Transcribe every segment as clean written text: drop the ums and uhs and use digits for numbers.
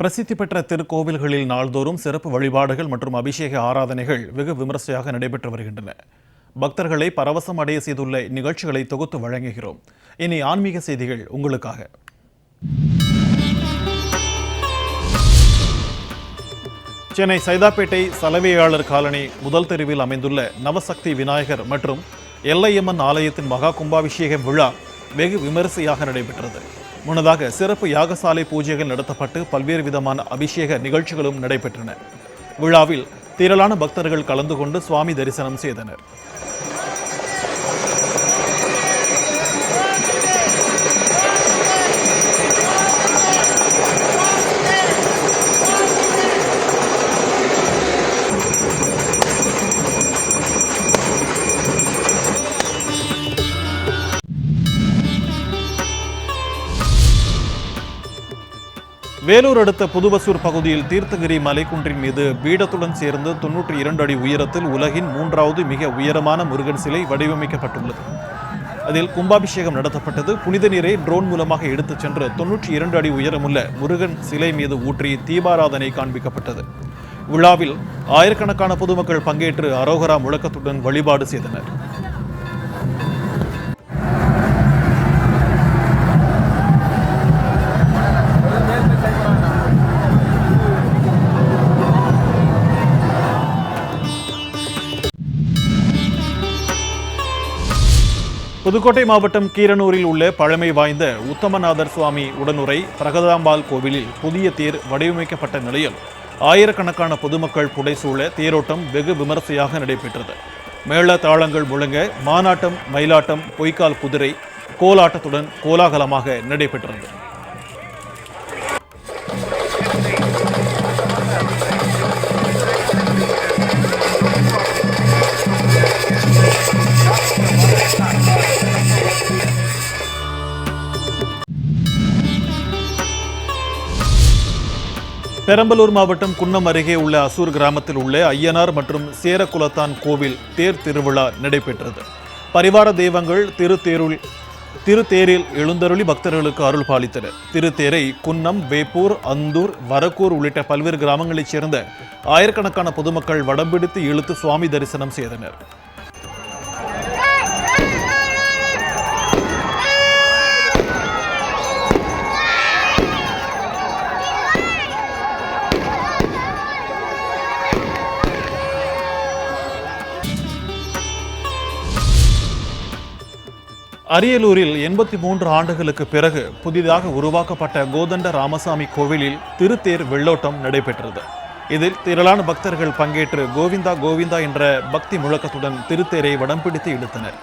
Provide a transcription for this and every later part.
பிரசித்தி பெற்ற திருக்கோவில்களில் நாள்தோறும் சிறப்பு வழிபாடுகள் மற்றும் அபிஷேக ஆராதனைகள் வெகு விமரிசையாக நடைபெற்று வருகின்றன. பக்தர்களை பரவசம் அடைய செய்துள்ள நிகழ்ச்சிகளை தொகுத்து வழங்குகிறோம். இனி ஆன்மீக செய்திகள் உங்களுக்காக. சென்னை சைதாப்பேட்டை சலவையாளர் காலனி முதல் தெருவில் அமைந்துள்ள நவசக்தி விநாயகர் மற்றும் எல்லையம்மன் ஆலயத்தின் மகா கும்பாபிஷேக விழா வெகு விமரிசையாக நடைபெற்றது. முன்னதாக சிறப்பு யாகசாலை பூஜைகள் நடத்தப்பட்டு பல்வேறு விதமான அபிஷேக நிகழ்ச்சிகளும் நடைபெற்றன. விழாவில் திரளான பக்தர்கள் கலந்து கொண்டு சுவாமி தரிசனம் செய்தனர். வேலூர் அடுத்த புதுவசூர் பகுதியில் தீர்த்தகிரி மலைக்குன்றின் மீது பீடத்துடன் சேர்ந்து 92 அடி உயரத்தில் உலகின் 3வது மிக உயரமான முருகன் சிலை வடிவமைக்கப்பட்டுள்ளது. அதில் கும்பாபிஷேகம் நடத்தப்பட்டது. புனித நீரை ட்ரோன் மூலமாக எடுத்துச் சென்று 92 அடி உயரமுள்ள முருகன் சிலை மீது ஊற்றி தீபாராதனை காண்பிக்கப்பட்டது. விழாவில் ஆயிரக்கணக்கான பொதுமக்கள் பங்கேற்று அரோகரா முழக்கத்துடன் வழிபாடு செய்தனர். புதுக்கோட்டை மாவட்டம் கீரனூரில் உள்ள பழமை வாய்ந்த உத்தமநாதர் சுவாமி உடனுறை பிரகதாம்பாள் கோவிலில் புதிய தேர் வடிவமைக்கப்பட்ட நிலையில் ஆயிரக்கணக்கான பொதுமக்கள் புடைசூழ தேரோட்டம் வெகு விமரிசையாக நடைபெற்றது. மேள தாளங்கள் முழங்க மானாட்டம், மயிலாட்டம், பொய்க்கால் குதிரை கோலாட்டத்துடன் கோலாகலமாக நடைபெற்றது. பெரம்பலூர் மாவட்டம் குன்னம் அருகே உள்ள அசூர் கிராமத்தில் உள்ள ஐயனார் மற்றும் சேரகுலத்தான் கோவில் தேர் திருவிழா நடைபெற்றது. பரிவார தெய்வங்கள் திருத்தேரில் எழுந்தருளி பக்தர்களுக்கு அருள் பாலித்தனர். திருத்தேரை குன்னம், வேப்பூர், அந்தூர், வரக்கூர் உள்ளிட்ட பல்வேறு கிராமங்களைச் சேர்ந்த ஆயிரக்கணக்கான பொதுமக்கள் வடம்பிடித்து இழுத்து சுவாமி தரிசனம் செய்தனர். அரியலூரில் 83 ஆண்டுகளுக்கு பிறகு புதிதாக உருவாக்கப்பட்ட கோதண்ட ராமசாமி கோவிலில் திருத்தேர் வெள்ளோட்டம் நடைபெற்றது. இதில் திரளான பக்தர்கள் பங்கேற்று கோவிந்தா கோவிந்தா என்ற பக்தி முழக்கத்துடன் திருத்தேரை வடம் பிடித்து இழுத்தனர்.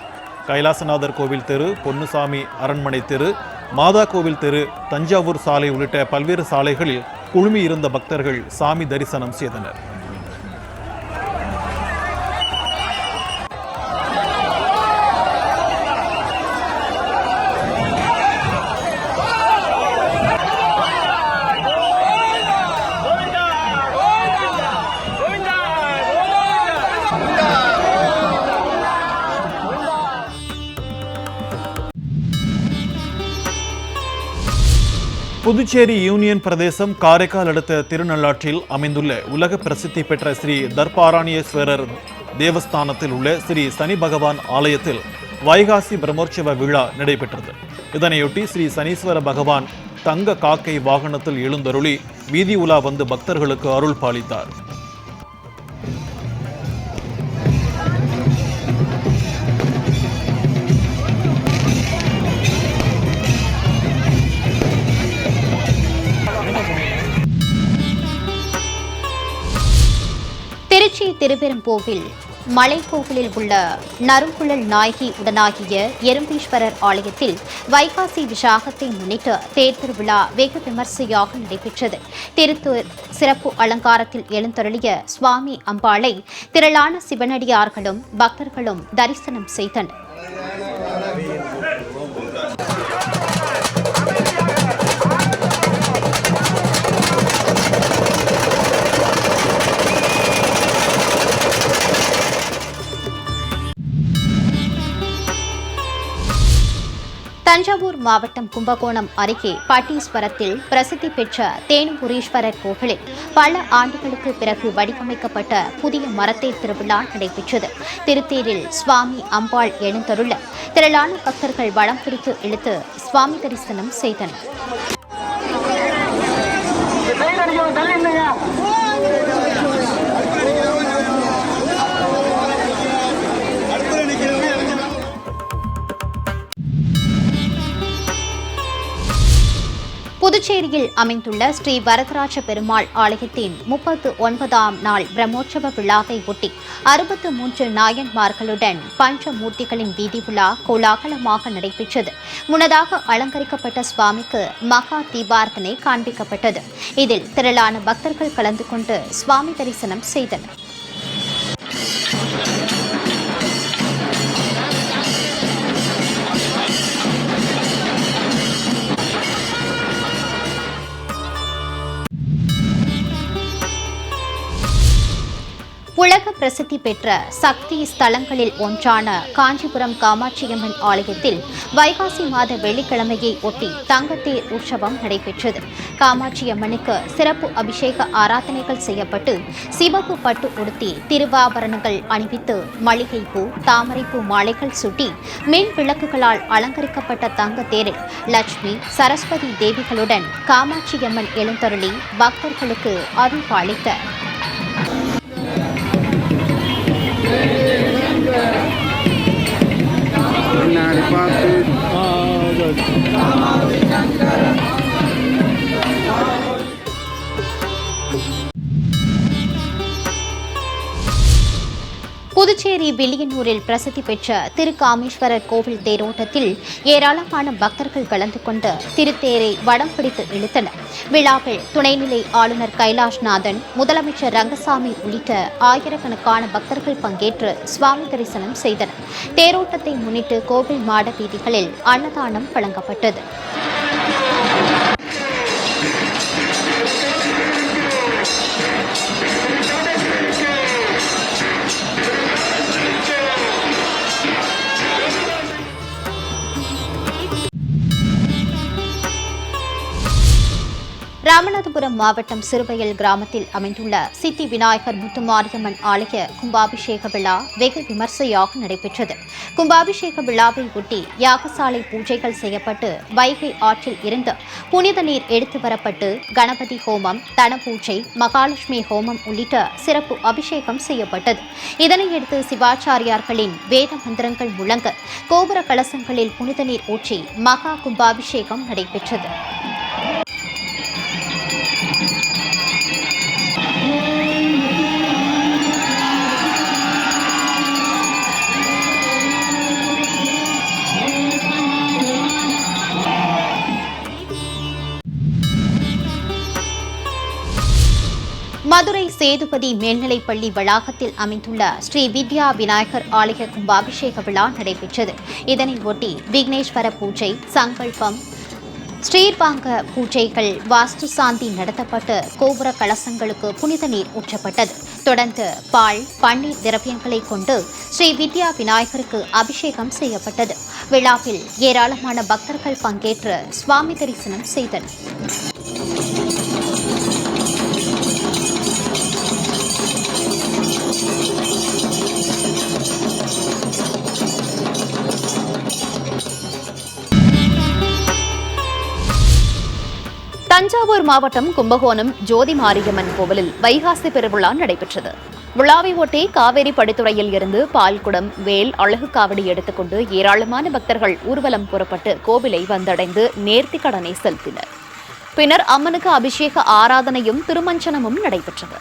கைலாசநாதர் கோவில் தெரு, பொன்னுசாமி அரண்மனை தெரு, மாதா கோவில் தெரு, தஞ்சாவூர் சாலை உள்ளிட்ட பல்வேறு சாலைகளில் குழுமியிருந்த பக்தர்கள் சாமி தரிசனம் செய்தனர். புதுச்சேரி யூனியன் பிரதேசம் காரைக்கால் அடுத்த திருநள்ளாற்றில் அமைந்துள்ள உலக பிரசித்தி பெற்ற ஸ்ரீ தர்பாராணியேஸ்வரர் தேவஸ்தானத்தில் உள்ள ஸ்ரீ சனி பகவான் ஆலயத்தில் வைகாசி பிரம்மோற்சவ விழா நடைபெற்றது. இதனையொட்டி ஸ்ரீ சனீஸ்வர பகவான் தங்க காக்கை வாகனத்தில் எழுந்தருளி வீதி உலா வந்து பக்தர்களுக்கு அருள் பாலித்தார். திருச்சி திருப்பெரும்போவில் மலைக்கோவிலில் உள்ள நறுங்குழல் நாயகி உடனாகிய எறும்பீஸ்வரர் ஆலயத்தில் வைகாசி விசாகத்தை முன்னிட்டு தேர் திருவிழா வெகு விமரிசையாக நடைபெற்றது. திருத்தேர் சிறப்பு அலங்காரத்தில் எழுந்தருளிய சுவாமி அம்பாளை திரளான சிவனடியார்களும் பக்தர்களும் தரிசனம் செய்தனர். தஞ்சாவூர் மாவட்டம் கும்பகோணம் அருகே பட்டீஸ்வரத்தில் பிரசித்தி பெற்ற தேனுபுரீஸ்வரர் கோவிலில் பல ஆண்டுகளுக்கு பிறகு வடிவமைக்கப்பட்ட புதிய மரத்தேர் திருவிழா நடைபெற்றது. திருத்தேரில் சுவாமி அம்பாள் எழுந்தருள திரளான பக்தர்கள் வடம் பிடித்து இழுத்து சுவாமி தரிசனம் செய்தனர். புதுச்சேரியில் அமைந்துள்ள ஸ்ரீ வரதராஜ பெருமாள் ஆலயத்தின் 39ஆம் நாள் பிரம்மோற்சவ விழாவை ஒட்டி 63 நாயன்மார்களுடன் பஞ்சமூர்த்திகளின் வீதி விழா கோலாகலமாக நடைபெற்றது. முன்னதாக அலங்கரிக்கப்பட்ட சுவாமிக்கு மகா தீபார்த்தனை காண்பிக்கப்பட்டது. இதில் திரளான பக்தர்கள் கலந்து கொண்டு சுவாமி தரிசனம் செய்தனர். உலக பிரசித்தி பெற்ற சக்தி ஸ்தலங்களில் ஒன்றான காஞ்சிபுரம் காமாட்சியம்மன் ஆலயத்தில் வைகாசி மாத வெள்ளிக்கிழமையை ஒட்டி தங்கத்தேர் உற்சவம் நடைபெற்றது. காமாட்சியம்மனுக்கு சிறப்பு அபிஷேக ஆராதனைகள் செய்யப்பட்டு சிவப்பு பட்டு உடுத்தி திருவாபரணங்கள் அணிவித்து மல்லிகைப்பூ தாமரைப்பூ மாலைகள் சுட்டி மின் விளக்குகளால் அலங்கரிக்கப்பட்ட தங்கத்தேரில் லட்சுமி சரஸ்வதி தேவிகளுடன் காமாட்சியம்மன் எழுந்தருளி பக்தர்களுக்கு அருள் பாலித்தார். புதுச்சேரி வில்லியனூரில் பிரசித்தி பெற்ற திருக்காமேஸ்வரர் கோவில் தேரோட்டத்தில் ஏராளமான பக்தர்கள் கலந்து கொண்டு திருத்தேரை வடம் பிடித்து இழுத்தனர். விழாவில் துணைநிலை ஆளுநர் கைலாஷ்நாதன், முதலமைச்சர் ரங்கசாமி உள்ளிட்ட ஆயிரக்கணக்கான பக்தர்கள் பங்கேற்று சுவாமி தரிசனம் செய்தனர். தேரோட்டத்தை முன்னிட்டு கோவில் மாட வீதிகளில் அன்னதானம் வழங்கப்பட்டது. ராமநாதபுரம் மாவட்டம் சிறுவயல் கிராமத்தில் அமைந்துள்ள சித்தி விநாயகர் முத்துமாரியம்மன் ஆலய கும்பாபிஷேக விழா வெகு விமர்சையாக நடைபெற்றது. கும்பாபிஷேக விழாவை ஒட்டி யாகசாலை பூஜைகள் செய்யப்பட்டு வைகை ஆற்றில் இருந்து புனித நீர் எடுத்து வரப்பட்டு கணபதி ஹோமம், தனபூஜை, மகாலட்சுமி ஹோமம் உள்ளிட்ட சிறப்பு அபிஷேகம் செய்யப்பட்டது. இதனையடுத்து சிவாச்சாரியார்களின் வேத மந்திரங்கள் முழங்க கோபுர கலசங்களில் புனித நீர் ஊற்றி மகா கும்பாபிஷேகம் நடைபெற்றது. மதுரை சேதுபதி மேல்நிலைப்பள்ளி வளாகத்தில் அமைந்துள்ள ஸ்ரீ வித்யா விநாயகர் ஆலய கும்பாபிஷேக விழா நடைபெற்றது. இதனை ஒட்டி விக்னேஸ்வர பூஜை, சங்கல்பம், ஸ்ரீர்பாங்க பூஜைகள், வாஸ்து சாந்தி நடத்தப்பட்டு கோபுர கலசங்களுக்கு புனித நீர் ஊற்றப்பட்டது. தொடர்ந்து பால், பன்னீர் திரவியங்களை கொண்டு ஸ்ரீ வித்யா விநாயகருக்கு அபிஷேகம் செய்யப்பட்டது. விழாவில் ஏராளமான பக்தர்கள் பங்கேற்று சுவாமி தரிசனம் செய்தனர். தஞ்சாவூர் மாவட்டம் கும்பகோணம் ஜோதி மாரியம்மன் கோவிலில் வைகாசி பெருவிழா நடைபெற்றது. விழாவை ஒட்டி காவேரி படித்துறையில் இருந்து பால்குடம், வேல், அழகு காவடி எடுத்துக்கொண்டு ஏராளமான பக்தர்கள் ஊர்வலம் புறப்பட்டு கோவிலை வந்தடைந்து நேர்த்திக் கடனை செலுத்தினர். பின்னர் அம்மனுக்கு அபிஷேக ஆராதனையும் திருமஞ்சனமும் நடைபெற்றது.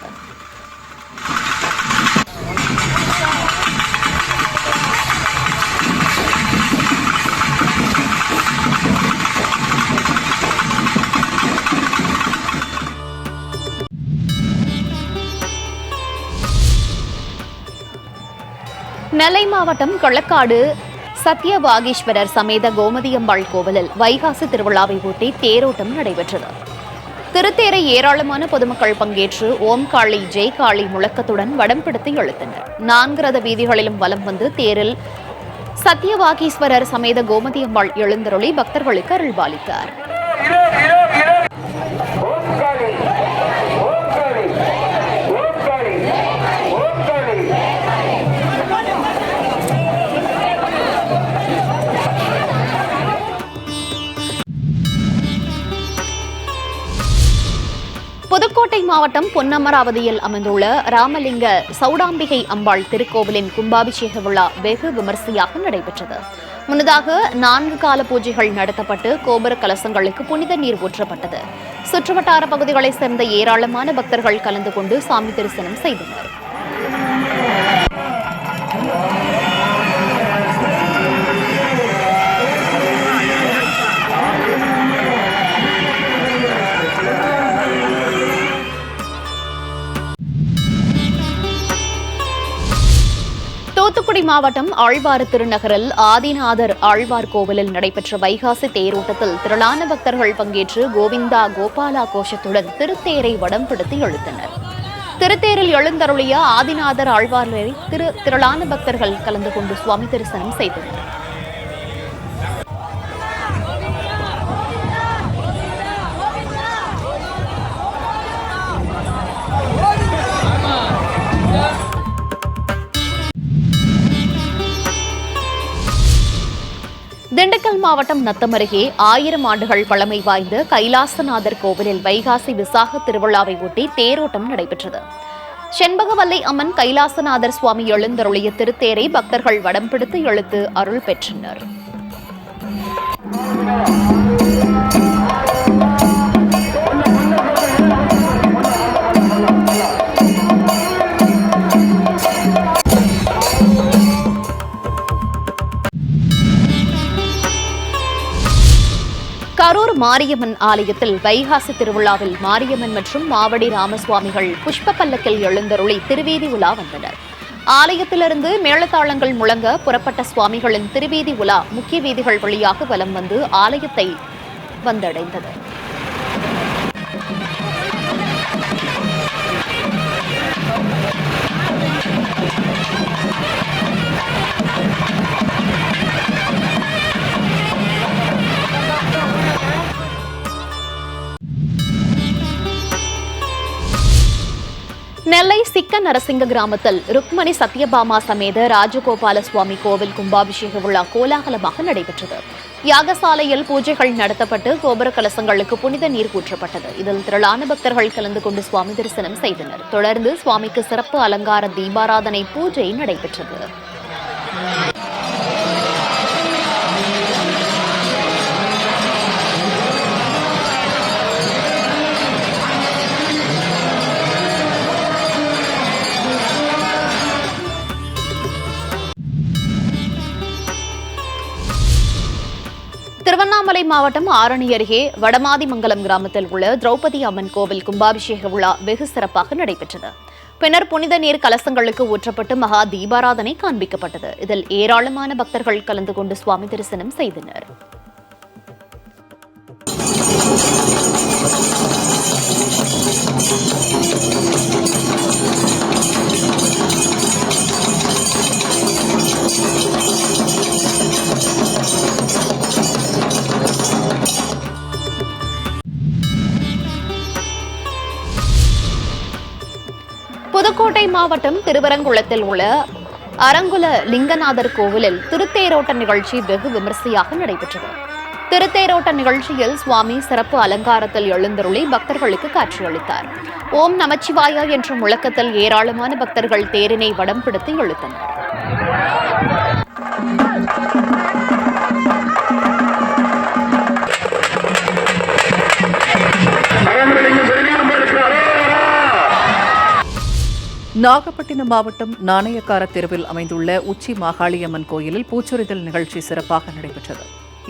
நெல்லை மாவட்டம் கொளக்காடு சத்யவாகீஸ்வரர் சமேத கோமதியம்பாள் கோவிலில் வைகாசி திருவிழாவை ஒட்டி தேரோட்டம் நடைபெற்றது. திருத்தேரை ஏராளமான பொதுமக்கள் பங்கேற்று ஓம் காளி, ஜெய் காளி முழக்கத்துடன் வடம் பிடித்து இழுத்தனர். 4 ரத வீதிகளிலும் வலம் வந்து தேரில் சத்தியவாகீஸ்வரர் சமேத கோமதி அம்பாள் எழுந்தருளி பக்தர்களுக்கு அருள்பாலித்தார். புதுக்கோட்டை மாவட்டம் பொன்னமராவதியில் அமைந்துள்ள ராமலிங்க சௌடாம்பிகை அம்பாள் திருக்கோவிலின் கும்பாபிஷேக விழா வெகு விமரிசையாக நடைபெற்றது. முன்னதாக 4 கால பூஜைகள் நடத்தப்பட்டு கோபுர கலசங்களுக்கு புனித நீர் ஊற்றப்பட்டது. சுற்றுவட்டார பகுதிகளைச் சேர்ந்த ஏராளமான பக்தர்கள் கலந்து கொண்டு சாமி தரிசனம் செய்தனர். தூத்துக்குடி மாவட்டம் ஆழ்வார் திருநகரில் ஆதிநாதர் ஆழ்வார் கோவிலில் நடைபெற்ற வைகாசி தேரோட்டத்தில் திரளான பக்தர்கள் பங்கேற்று கோவிந்தா கோபாலா கோஷத்துடன் திருத்தேரை வடம் பிடித்து இழுத்தனர். திருத்தேரில் எழுந்தருளிய ஆதிநாதர் ஆழ்வாரை திரளான பக்தர்கள் கலந்து கொண்டு சுவாமி தரிசனம் செய்தனர். திண்டுக்கல் மாவட்டம் நத்தம் அருகே 1000 ஆண்டுகள் பழமை வாய்ந்த கைலாசநாதர் கோவிலில் வைகாசி விசாக திருவிழாவை ஒட்டி தேரோட்டம் நடைபெற்றது. செண்பகவல்லை அம்மன் கைலாசநாதர் சுவாமி எழுந்தருளிய திருத்தேரை பக்தர்கள் வடம் பிடித்து இழுத்து அருள் பெற்றனர். கரூர் மாரியம்மன் ஆலயத்தில் வைகாசி திருவிழாவில் மாரியம்மன் மற்றும் மாவடி ராமசுவாமிகள் புஷ்ப பல்லக்கில் எழுந்தருளி திருவீதி உலா வந்தனர். ஆலயத்திலிருந்து மேளதாளங்கள் முழங்க புறப்பட்ட சுவாமிகளின் திருவீதி உலா முக்கிய வீதிகள் வழியாக வலம் வந்து ஆலயத்தை வந்தடைந்தது. நெல்லை சிக்க நரசிங்க கிராமத்தில் ருக்மணி சத்யபாமா சமேத ராஜகோபால சுவாமி கோவில் கும்பாபிஷேக விழா கோலாகலமாக நடைபெற்றது. யாகசாலையில் பூஜைகள் நடத்தப்பட்டு கோபுர கலசங்களுக்கு புனித நீர் ஊற்றப்பட்டது. இதில் திரளான பக்தர்கள் கலந்து கொண்டு சுவாமி தரிசனம் செய்தனர். தொடர்ந்து சுவாமிக்கு சிறப்பு அலங்கார தீபாராதனை பூஜை நடைபெற்றது. திருவண்ணாமலை மாவட்டம் ஆரணி அருகே வடமாதிமங்கலம் கிராமத்தில் உள்ள திரௌபதி அம்மன் கோவில் கும்பாபிஷேக விழா வெகு சிறப்பாக நடைபெற்றது. பின்னர் புனித நீர் கலசங்களுக்கு ஊற்றப்பட்டு மகா தீபாராதனை காண்பிக்கப்பட்டது. இதில் ஏராளமான பக்தர்கள் கலந்து கொண்டு சுவாமி தரிசனம் செய்தனர். புதுக்கோட்டை மாவட்டம் திருவரங்குளத்தில் உள்ள அரங்குல லிங்கநாதர் கோவிலில் திருத்தேரோட்ட நிகழ்ச்சி வெகு விமரிசையாக நடைபெற்றது. திருத்தேரோட்ட நிகழ்ச்சியில் சுவாமி சிறப்பு அலங்காரத்தில் எழுந்தருளி பக்தர்களுக்கு காட்சியளித்தார். ஓம் நமச்சிவாயா என்ற முழக்கத்தில் ஏராளமான பக்தர்கள் தேரினை வடம் பிடித்து இழுத்தனர். நாகப்பட்டினம் மாவட்டம் நாணயக்கார தெருவில் அமைந்துள்ள உச்சி மாகாளியம்மன் கோயிலில் பூச்சொரிதல் நிகழ்ச்சி சிறப்பாக நடைபெற்றது.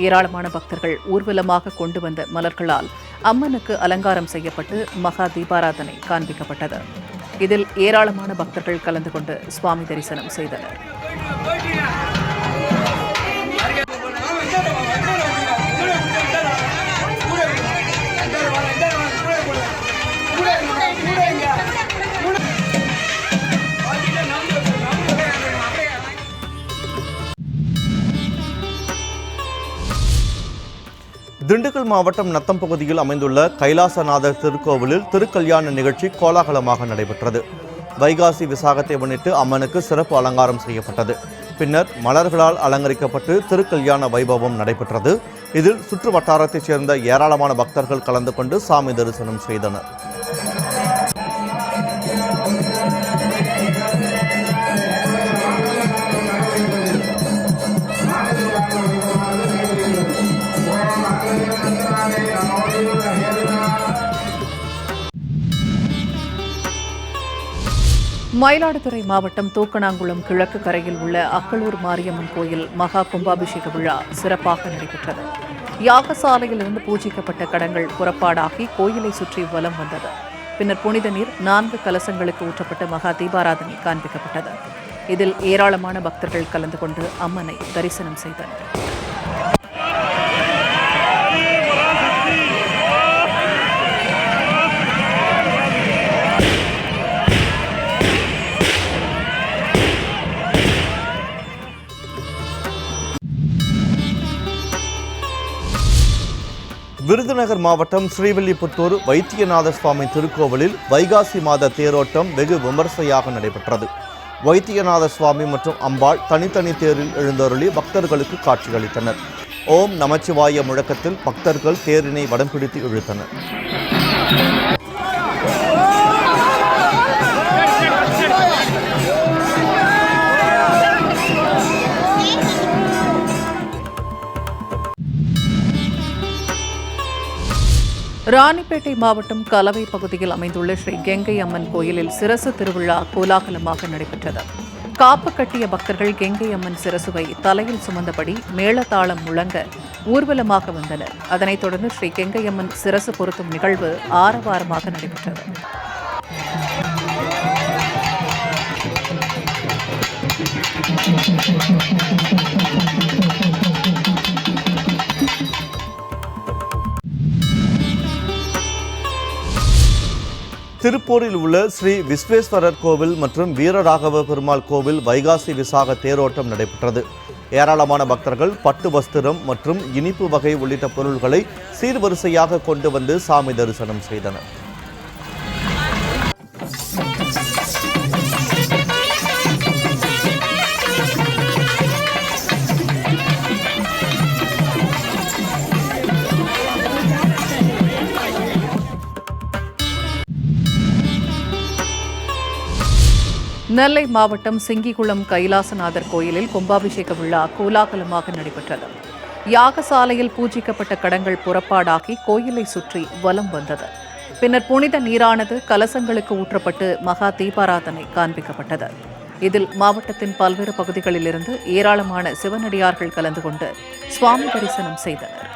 ஏராளமான பக்தர்கள் ஊர்வலமாக கொண்டு வந்த மலர்களால் அம்மனுக்கு அலங்காரம் செய்யப்பட்டு மகா தீபாராதனை காண்பிக்கப்பட்டது. இதில் ஏராளமான பக்தர்கள் கலந்து கொண்டு சுவாமி தரிசனம் செய்தனர். திண்டுக்கல் மாவட்டம் நத்தம் பகுதியில் அமைந்துள்ள கைலாசநாதர் திருக்கோவிலில் திருக்கல்யாண நிகழ்ச்சி கோலாகலமாக நடைபெற்றது. வைகாசி விசாகத்தை முன்னிட்டு அம்மனுக்கு சிறப்பு அலங்காரம் செய்யப்பட்டது. பின்னர் மலர்களால் அலங்கரிக்கப்பட்டு திருக்கல்யாண வைபவம் நடைபெற்றது. இதில் சுற்று வட்டாரத்தைச் சேர்ந்த ஏராளமான பக்தர்கள் கலந்து கொண்டு சாமி தரிசனம் செய்தனர். மயிலாடுதுறை மாவட்டம் தூக்கணாங்குளம் கிழக்கு கரையில் உள்ள அக்களூர் மாரியம்மன் கோயில் மகா கும்பாபிஷேக விழா சிறப்பாக நடைபெற்றது. யாகசாலையிலிருந்து பூஜிக்கப்பட்ட கடங்கள் புறப்பாடாகி கோயிலை சுற்றி வலம் வந்தது. பின்னர் புனித நீர் 4 கலசங்களுக்கு ஊற்றப்பட்டு மகா தீபாராதனை காண்பிக்கப்பட்டது. இதில் ஏராளமான பக்தர்கள் கலந்து கொண்டு அம்மனை தரிசனம் செய்தனர். விருதுநகர் மாவட்டம் ஸ்ரீவில்லிபுத்தூர் வைத்தியநாத சுவாமி திருக்கோவிலில் வைகாசி மாத தேரோட்டம் வெகு விமர்சையாக நடைபெற்றது. வைத்தியநாத சுவாமி மற்றும் அம்பாள் தனித்தனி தேரில் எழுந்தருளி பக்தர்களுக்கு காட்சியளித்தனர். ஓம் நமச்சிவாய முழக்கத்தில் பக்தர்கள் தேரினை வடம் பிடித்து இழுத்தனர். ராணிப்பேட்டை மாவட்டம் கலவை பகுதியில் அமைந்துள்ள ஸ்ரீ கெங்கை அம்மன் கோயிலில் சிரசு திருவிழா கோலாகலமாக நடைபெற்றது. காப்பு கட்டிய பக்தர்கள் கெங்கை அம்மன் சிரசுவை தலையில் சுமந்தபடி மேளதாளம் முழங்க ஊர்வலமாக வந்தனர். அதனைத் தொடர்ந்து ஸ்ரீ கெங்கை அம்மன் சிரசு பொருத்தும் நிகழ்வு ஆரவாரமாக நடைபெற்றது. திருப்பூரில் உள்ள ஸ்ரீ விஸ்வேஸ்வரர் கோவில் மற்றும் வீரராகவ பெருமாள் கோவில் வைகாசி விசாக தேரோட்டம் நடைபெற்றது. ஏராளமான பக்தர்கள் பட்டு வஸ்திரம் மற்றும் இனிப்பு வகை உள்ளிட்ட பொருள்களை சீர்வரிசையாக கொண்டு வந்து சாமி தரிசனம் செய்தனர். நெல்லை மாவட்டம் சிங்கிகுளம் கைலாசநாதர் கோயிலில் கும்பாபிஷேக விழா கோலாகலமாக நடைபெற்றது. யாகசாலையில் பூஜிக்கப்பட்ட கடங்கள் புறப்பாடாகி கோயிலை சுற்றி வலம் வந்தது. பின்னர் புனித நீரானது கலசங்களுக்கு ஊற்றப்பட்டு மகா தீபாராதனை காண்பிக்கப்பட்டது. இதில் மாவட்டத்தின் பல்வேறு பகுதிகளிலிருந்து ஏராளமான சிவனடியார்கள் கலந்து கொண்டு சுவாமி தரிசனம் செய்தனர்.